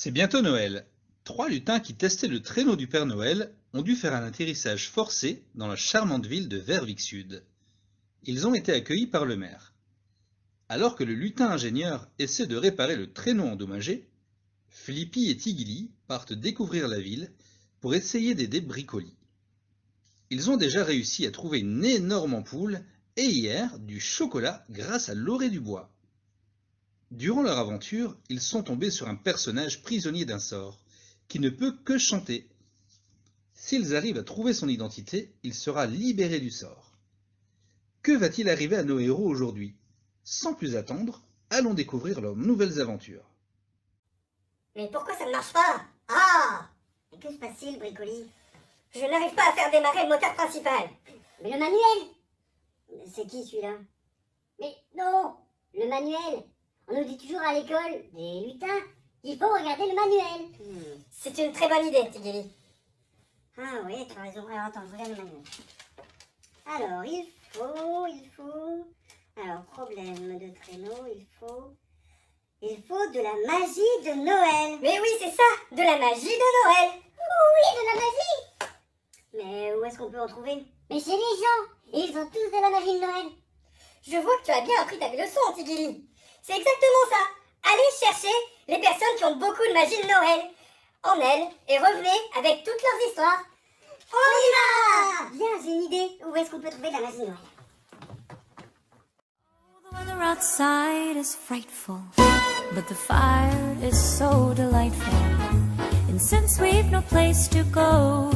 C'est bientôt Noël. 3 lutins qui testaient le traîneau du Père Noël ont dû faire un atterrissage forcé dans la charmante ville de Verviers-Sud. Ils ont été accueillis par le maire. Alors que le lutin ingénieur essaie de réparer le traîneau endommagé, Flippy et Tigili partent découvrir la ville pour essayer d'aider Bricoli. Ils ont déjà réussi à trouver une énorme ampoule et hier du chocolat grâce à l'orée du bois. Durant leur aventure, ils sont tombés sur un personnage prisonnier d'un sort, qui ne peut que chanter. S'ils arrivent à trouver son identité, il sera libéré du sort. Que va-t-il arriver à nos héros aujourd'hui? Sans plus attendre, allons découvrir leurs nouvelles aventures. Mais pourquoi ça ne marche pas? Ah! Mais que se passe-t-il, Bricoli? Je n'arrive pas à faire démarrer le moteur principal. Mais le manuel? C'est qui celui-là? Mais non! Le manuel! On nous dit toujours à l'école, des lutins, qu'il faut regarder le manuel. C'est une très bonne idée, Tigeli. Ah oui, tu as raison. Alors attends, je regarde le manuel. Alors, il faut... Alors, problème de traîneau, il faut de la magie de Noël. Mais oui, c'est ça, de la magie de Noël. Oui, de la magie. Mais où est-ce qu'on peut en trouver? Mais chez les gens. Et ils ont tous de la magie de Noël. Je vois que tu as bien appris ta leçon, Tigili. C'est exactement ça. Allez chercher les personnes qui ont beaucoup de magie de Noël en elles et revenez avec toutes leurs histoires. On y va! Bien, j'ai une idée. Où est-ce qu'on peut trouver de la magie de Noël? The weather outside is frightful, but the fire is so delightful. And since we've no place to go,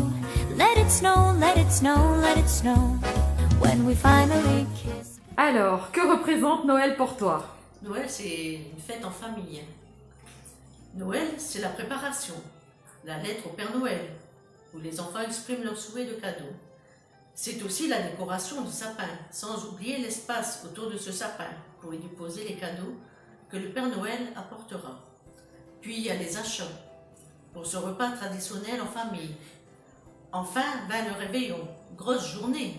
let it snow, let it snow, let it snow. When we finally kiss. Alors, que représente Noël pour toi? Noël, c'est une fête en famille. Noël, c'est la préparation, la lettre au Père Noël, où les enfants expriment leurs souhaits de cadeaux. C'est aussi la décoration du sapin, sans oublier l'espace autour de ce sapin pour y déposer les cadeaux que le Père Noël apportera. Puis il y a les achats, pour ce repas traditionnel en famille. Enfin, va le réveillon, grosse journée,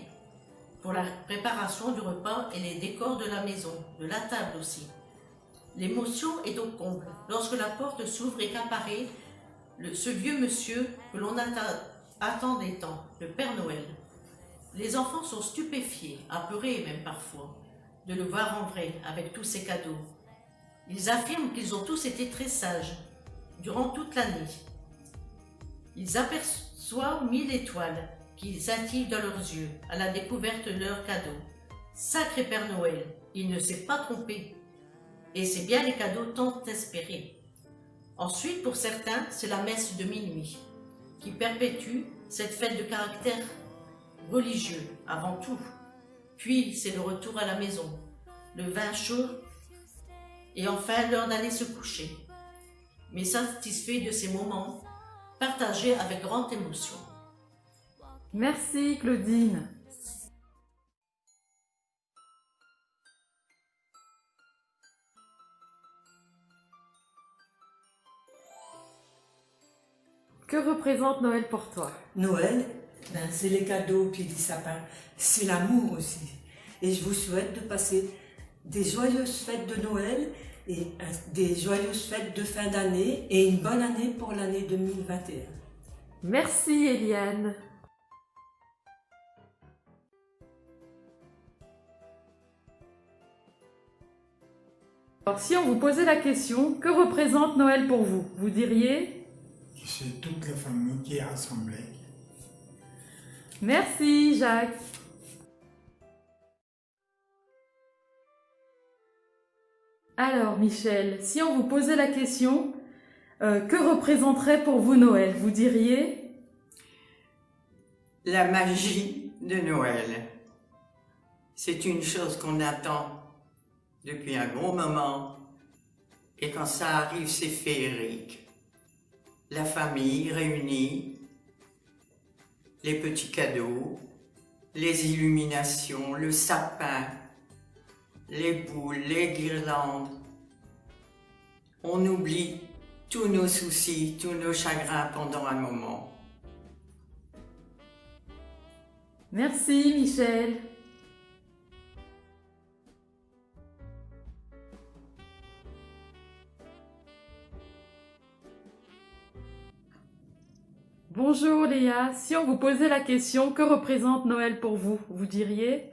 pour la préparation du repas et les décors de la maison, de la table aussi. L'émotion est au comble lorsque la porte s'ouvre et qu'apparaît ce vieux monsieur que l'on attendait tant, le Père Noël. Les enfants sont stupéfiés, apeurés même parfois, de le voir en vrai avec tous ses cadeaux. Ils affirment qu'ils ont tous été très sages durant toute l'année. Ils aperçoivent 1000 étoiles qui scintillent dans leurs yeux à la découverte de leurs cadeaux. Sacré Père Noël, il ne s'est pas trompé. Et c'est bien les cadeaux tant espérés. Ensuite, pour certains, c'est la messe de minuit qui perpétue cette fête de caractère religieux avant tout. Puis, c'est le retour à la maison, le vin chaud et enfin l'heure d'aller se coucher. Mais satisfait de ces moments partagés avec grande émotion. Merci Claudine. Que représente Noël pour toi? Noël, c'est les cadeaux au pied du sapin, c'est l'amour aussi. Et je vous souhaite de passer des joyeuses fêtes de Noël et des joyeuses fêtes de fin d'année et une bonne année pour l'année 2021. Merci Eliane. Alors si on vous posait la question, que représente Noël pour vous? Vous diriez? C'est toute la famille qui est rassemblée. Merci Jacques. Alors Michel, si on vous posait la question, que représenterait pour vous Noël? Vous diriez? La magie de Noël. C'est une chose qu'on attend depuis un bon moment et quand ça arrive, c'est féerique. La famille réunie, les petits cadeaux, les illuminations, le sapin, les boules, les guirlandes. On oublie tous nos soucis, tous nos chagrins pendant un moment. Merci Michel. Bonjour Léa, si on vous posait la question, que représente Noël pour vous? Vous diriez?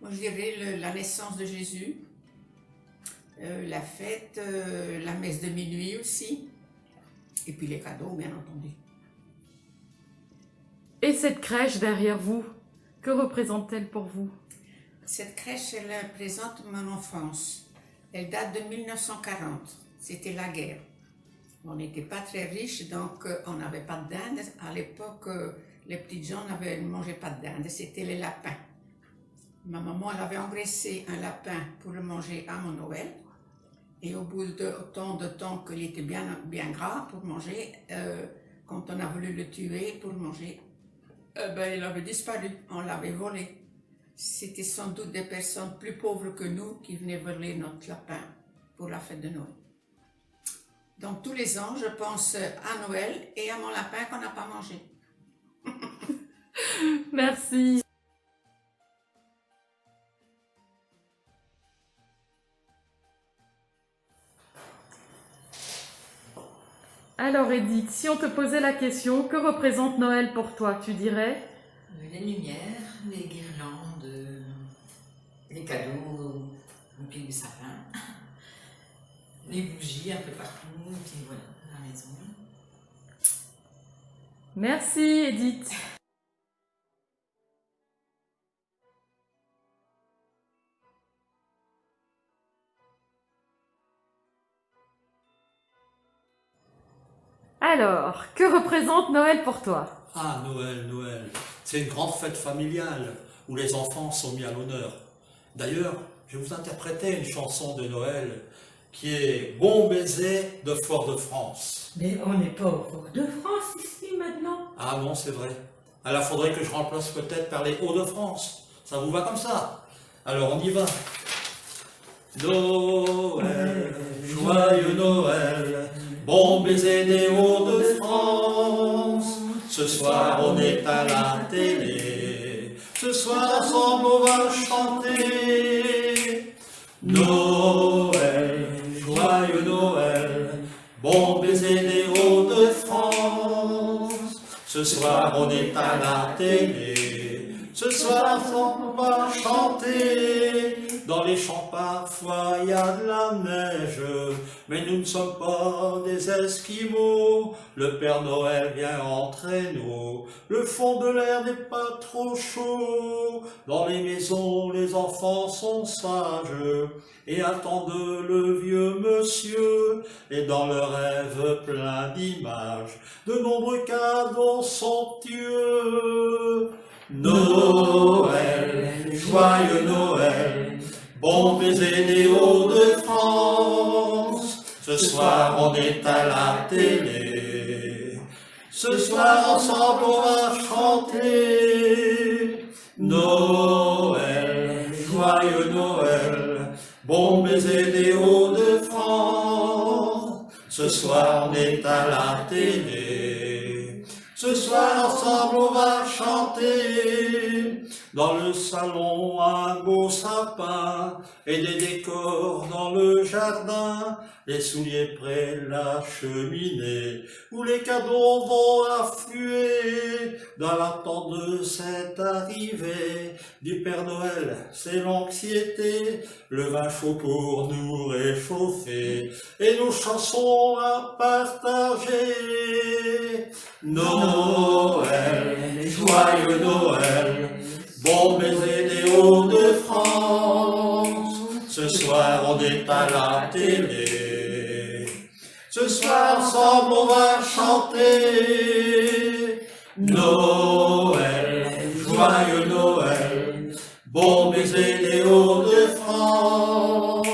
Moi, je dirais la naissance de Jésus, la fête, la messe de minuit aussi, et puis les cadeaux, bien entendu. Et cette crèche derrière vous, que représente-t-elle pour vous? Cette crèche, elle représente mon enfance. Elle date de 1940. C'était la guerre. On n'était pas très riches, donc on n'avait pas de dinde. À l'époque, les petites gens ne mangeaient pas de dinde, c'était les lapins. Ma maman, elle avait engraissé un lapin pour le manger à mon Noël. Et au bout de tant de temps qu'il était bien gras pour manger, quand on a voulu le tuer pour manger, il avait disparu, on l'avait volé. C'était sans doute des personnes plus pauvres que nous qui venaient voler notre lapin pour la fête de Noël. Donc tous les ans, je pense à Noël et à mon lapin qu'on n'a pas mangé. Merci. Alors Edith, si on te posait la question, que représente Noël pour toi, tu dirais? Les lumières, les guirlandes, les cadeaux au pied du sapin, les bougies un peu partout, et puis voilà, la maison. Merci Edith. Alors, que représente Noël pour toi? Ah, Noël, Noël, c'est une grande fête familiale où les enfants sont mis à l'honneur. D'ailleurs, je vais vous interpréter une chanson de Noël qui est Bon baiser de Fort-de-France. Mais on n'est pas au Fort-de-France ici maintenant. Ah non, c'est vrai. Alors, il faudrait que je remplace peut-être par les Hauts-de-France. Ça vous va comme ça? Alors, on y va. Noël, joyeux Noël, bon baiser des Hauts-de-France. Ce soir on est à la télé, ce soir ensemble on va chanter. Noël, joyeux Noël, bon baiser des Hauts-de-France. Ce soir on est à la télé, ce soir ensemble on va chanter. Dans les champs parfois il y a de la neige, mais nous ne sommes pas des Esquimaux. Le Père Noël vient entre nous, le fond de l'air n'est pas trop chaud. Dans les maisons les enfants sont sages et attendent le vieux monsieur. Et dans leurs rêves pleins d'images, de nombreux cadeaux somptueux. Noël, joyeux Noël, bon baiser des Hauts-de-France. Ce soir on est à la télé, ce soir ensemble on va chanter. Noël, joyeux Noël, bon baiser des Hauts-de-France. Ce soir on est à la télé, ce soir ensemble on va chanter. Dans le salon un beau sapin et des décors dans le jardin, les souliers près la cheminée où les cadeaux vont affluer. Dans l'attente de cette arrivée du Père Noël, c'est l'anxiété, le vin chaud pour nous réchauffer et nos chansons à partager. Noël, joyeux Noël, bon baiser des Hauts-de-France. Ce soir on est à la télé, ce soir ensemble on va chanter. Noël, joyeux Noël, bon baiser des Hauts-de-France.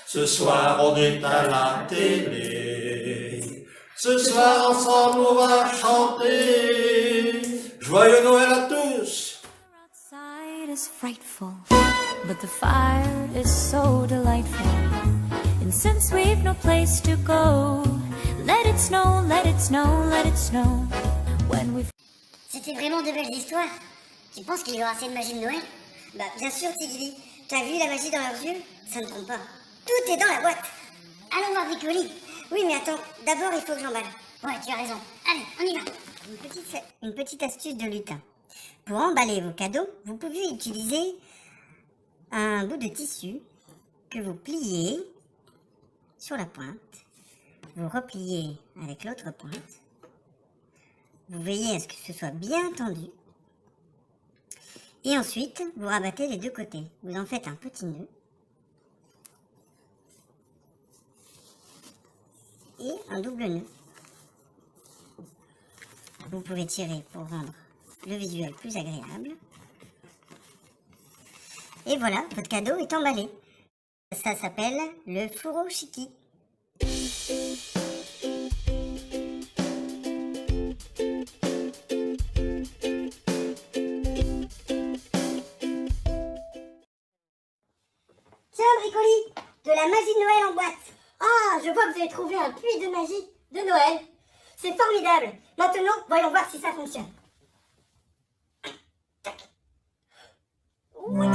Ce soir on est à la télé, ce soir ensemble on va chanter. Joyeux Noël à tous! Outside is frightful, but the fire is so delightful. And since we've no place to go, let it snow, let it snow, let it snow. When we've... C'était vraiment de belles histoires. Tu penses qu'il y aura assez de magie de Noël? Bah bien sûr Tiggy. T'as vu la magie dans leurs yeux? Ça ne trompe pas. Tout est dans la boîte. Allons voir Bricoli. Oui mais attends, d'abord il faut que j'emballe. Ouais, tu as raison. Allez, on y va. Une petite astuce de lutin. Pour emballer vos cadeaux, vous pouvez utiliser un bout de tissu que vous pliez sur la pointe. Vous repliez avec l'autre pointe. Vous veillez à ce que ce soit bien tendu. Et ensuite, vous rabattez les deux côtés. Vous en faites un petit nœud. Et un double nœud. Vous pouvez tirer pour rendre le visuel plus agréable. Et voilà, votre cadeau est emballé. Ça s'appelle le furoshiki. Tiens, Bricoli, de la magie de Noël en boîte. Ah, je vois que vous avez trouvé un puits de magie de Noël. C'est formidable. Maintenant, voyons voir si ça fonctionne. Tac. L'heure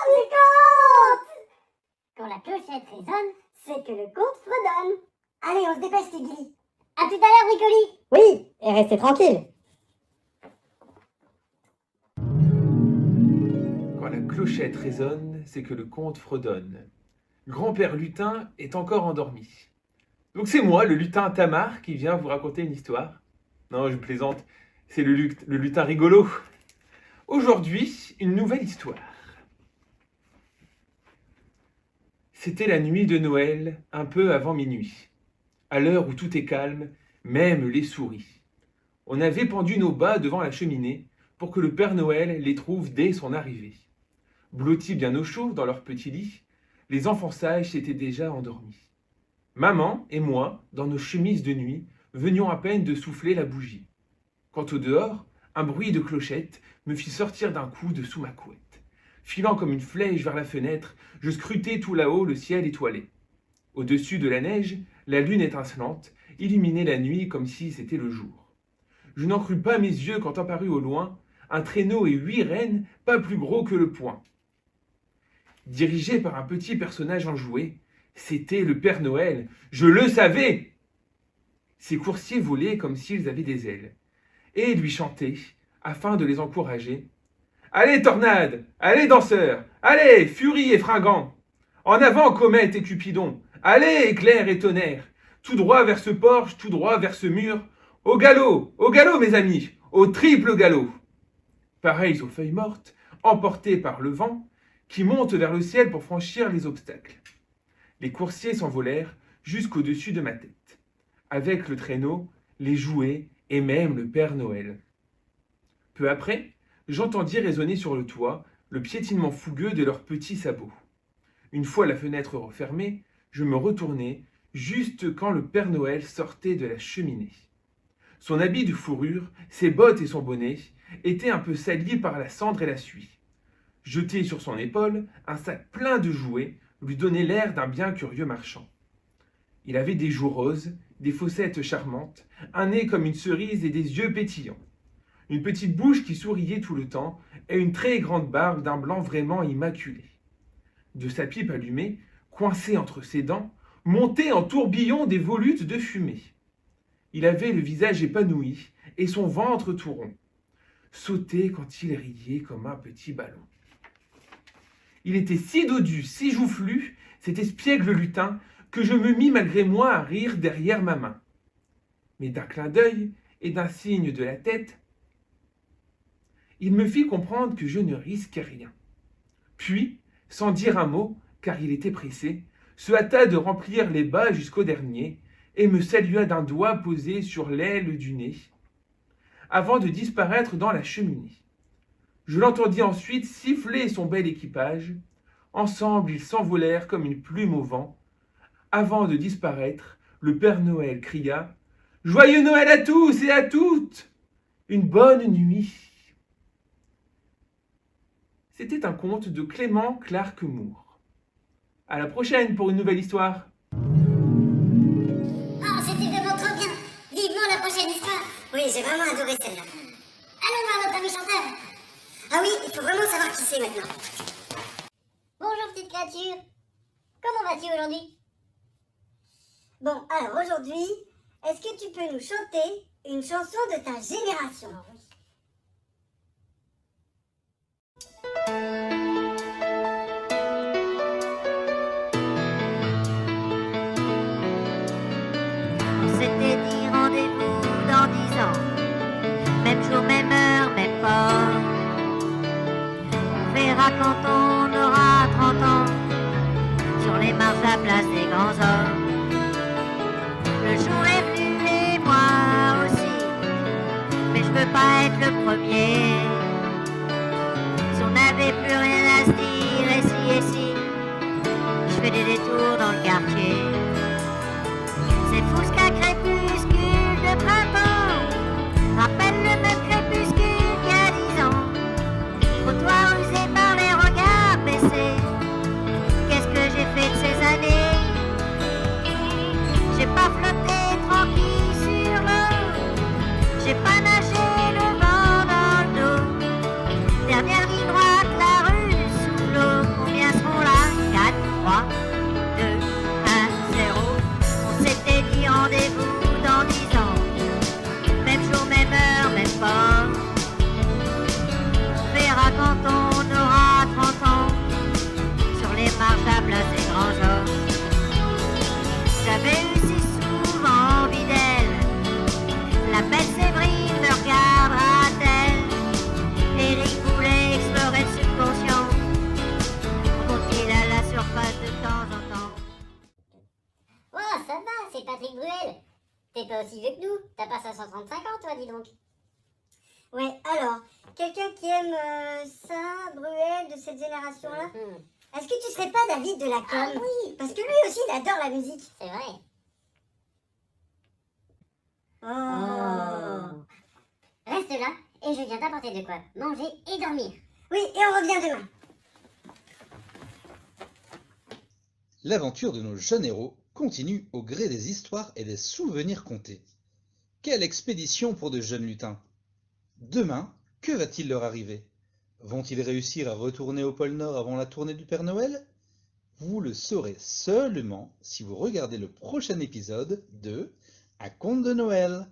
du conte. Quand la clochette résonne, c'est que le conte fredonne. Allez, on se dépêche, les Guilly. À tout à l'heure, Bricoli. Oui, et restez tranquille. Quand la clochette résonne, c'est que le conte fredonne. Grand-père lutin est encore endormi. Donc c'est moi, le lutin Tamar, qui vient vous raconter une histoire. Non, je plaisante, c'est le lutin rigolo. Aujourd'hui, une nouvelle histoire. C'était la nuit de Noël, un peu avant minuit. À l'heure où tout est calme, même les souris. On avait pendu nos bas devant la cheminée pour que le Père Noël les trouve dès son arrivée. Blottis bien au chaud dans leur petit lit, les enfants sages s'étaient déjà endormis. Maman et moi, dans nos chemises de nuit, venions à peine de souffler la bougie. Quant au dehors, un bruit de clochette me fit sortir d'un coup de sous ma couette. Filant comme une flèche vers la fenêtre, je scrutais tout là-haut le ciel étoilé. Au-dessus de la neige, la lune étincelante illuminait la nuit comme si c'était le jour. Je n'en crus pas mes yeux quand apparut au loin un traîneau et 8 rennes pas plus gros que le poing. Dirigé par un petit personnage enjoué, c'était le Père Noël, je le savais! Ses coursiers volaient comme s'ils avaient des ailes, et lui chantaient, afin de les encourager. Allez, tornade! Allez, danseurs! Allez, furie et fringant! En avant, comète et Cupidon! Allez, éclair et tonnerre! Tout droit vers ce porche, tout droit vers ce mur! Au galop, mes amis! Au triple galop! Pareils aux feuilles mortes, emportées par le vent, qui montent vers le ciel pour franchir les obstacles. Les coursiers s'envolèrent jusqu'au-dessus de ma tête, avec le traîneau, les jouets et même le Père Noël. Peu après, j'entendis résonner sur le toit le piétinement fougueux de leurs petits sabots. Une fois la fenêtre refermée, je me retournai juste quand le Père Noël sortait de la cheminée. Son habit de fourrure, ses bottes et son bonnet étaient un peu salis par la cendre et la suie. Jeté sur son épaule, un sac plein de jouets lui donnait l'air d'un bien curieux marchand. Il avait des joues roses, des fossettes charmantes, un nez comme une cerise et des yeux pétillants. Une petite bouche qui souriait tout le temps et une très grande barbe d'un blanc vraiment immaculé. De sa pipe allumée, coincée entre ses dents, montaient en tourbillon des volutes de fumée. Il avait le visage épanoui et son ventre tout rond. Sautait quand il riait comme un petit ballon. Il était si dodu, si joufflu, cet espiègle lutin, que je me mis malgré moi à rire derrière ma main. Mais d'un clin d'œil et d'un signe de la tête, il me fit comprendre que je ne risquais rien. Puis, sans dire un mot, car il était pressé, se hâta de remplir les bas jusqu'au dernier et me salua d'un doigt posé sur l'aile du nez, avant de disparaître dans la cheminée. Je l'entendis ensuite siffler son bel équipage. Ensemble, ils s'envolèrent comme une plume au vent. Avant de disparaître, le Père Noël cria « Joyeux Noël à tous et à toutes! Une bonne nuit !» C'était un conte de Clément Clark Moore. À la prochaine pour une nouvelle histoire. Oh, c'était vraiment trop bien. Vivement la prochaine histoire. Oui, j'ai vraiment adoré celle-là. Allons voir notre ami chanteur. Ah oui, il faut vraiment savoir qui c'est maintenant. Bonjour petite créature. Comment vas-tu aujourd'hui? Bon, alors aujourd'hui, est-ce que tu peux nous chanter une chanson de ta génération? On s'était dit rendez-vous dans 10 ans, même jour, même heure, même port. On verra quand on aura 30 ans, sur les marches de la place des grands hommes. Le jour est venu et moi aussi, mais je veux pas être le premier. Si on n'avait plus rien à se dire, et si, je fais des détours dans le quartier. C'est fou ce qu'un crépuscule de printemps rappelle le même crépuscule qu'il y a 10 ans. Trottoir usé par les regards baissés, qu'est-ce que j'ai fait de ces années? J'ai pas flotté tranquille sur l'eau, j'ai pas nagé le vent dans le dos. Dernière ligne droite, la rue sous l'eau, combien seront là? 4, 3, 2, 1, 0. On s'était dit rendez-vous dans 10 ans, même jour, même heure, même port. On verra quand on aura 30 ans, sur les marches de la place des grands hommes. J'avais eu si souvent envie d'elle, la belle Séverine me regardera-t-elle? Eric voulait explorer le subconscient, faut-il à la surface de temps en temps? Oh, ça va, c'est Patrick Bruel. T'es pas aussi vieux que nous, t'as pas 535 ans toi, dis donc. Ouais, alors, quelqu'un qui aime ça, Bruel, de cette génération-là? Est-ce que tu serais pas David de la Com? Ah oui. Parce que lui aussi, il adore la musique. C'est vrai. Oh. Reste là, et je viens t'apporter de quoi manger et dormir. Oui, et on revient demain. L'aventure de nos jeunes héros continue au gré des histoires et des souvenirs contés. Quelle expédition pour de jeunes lutins! Demain, que va-t-il leur arriver? Vont-ils réussir à retourner au pôle Nord avant la tournée du Père Noël? Vous le saurez seulement si vous regardez le prochain épisode de Un conte de Noël.